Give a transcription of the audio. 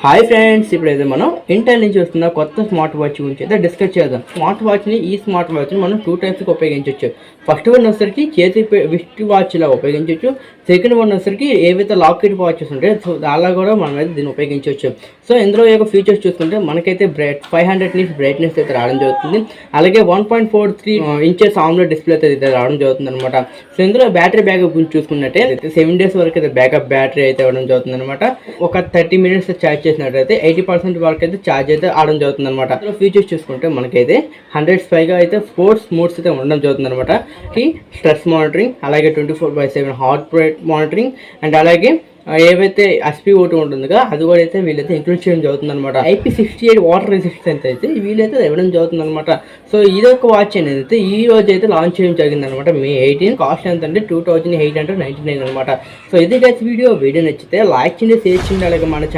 Hi friends, ఇప్పుడైతే మనం Intel నుంచి వస్తున్న కొత్త స్మార్ట్ వాచ్ గురించి అయితే డిస్కస్ చేద్దాం. ఈ స్మార్ట్ వాచ్ని మనం 2 టైప్స్కి ఉపయోగించవచ్చు. ఫస్ట్ వన్ వచ్చేసరికి చేతి విస్ట్ వాచ్ లా ఉపయోగించవచ్చు. సెకండ్ వన్ వచ్చేసరికి ఏవైతే లాకెట్ వాచెస్ ఉంటాయో సో అలా కూడా మనం అయితే దీన్ని ఉపయోగించవచ్చు. సో ఇందులో యొక్క ఫీచర్స్ చూసుకుంటే మనకైతే 500 నిట్స్ బ్రైట్నెస్ అయితే రావడం జరుగుతుంది. అలాగే 1.43 ఇంచెస్ ఆమ్లెట్ డిస్ప్లే అయితే రావడం జరుగుతుంది అనమాట. సో ఇందులో బ్యాటరీ బ్యాకప్ గురించి చూసుకున్నట్టే 7 days వరకు అయితే బ్యాకప్ బ్యాటరీ అయితే ఇవ్వడం జరుగుతుంది అనమాట. ఒక 30 minutes ఛార్జ్ చేసినట్టయితే 80% వరకు అయితే ఛార్జ్ అయితే ఆడడం జరుగుతుంది అనమాట. ఇందులో ఫీచర్స్ చూసుకుంటే మనకైతే 100 పైగా అయితే స్పోర్ట్స్ మోడ్స్ అయితే ఉండడం జరుగుతుంది అనమాట. స్ట్రెస్ మానిటరింగ్, అలాగే 24/7 హార్ట్ రేట్ మానిటరింగ్ అండ్ అలాగే ఏవైతే SpO2 ఉంటుంది కదా అది కూడా అయితే వీళ్ళైతే ఇంక్లూడ్ చేయడం జరుగుతుంది అనమాట. IP68 వాటర్ రెసిస్టెన్స్ అయితే వీళ్ళైతే ఇవ్వడం జరుగుతుంది అనమాట. సో ఇదొక వాచ్ అనేది అయితే ఈ రోజు అయితే లాంచ్ చేయడం జరిగింది అనమాట. May 18. కాస్ట్ ఎంత అంటే 2899 అనమాట. సో ఇది వీడియో నచ్చితే లైక్ చేయండి, షేర్ చేయండి, అలాగే మన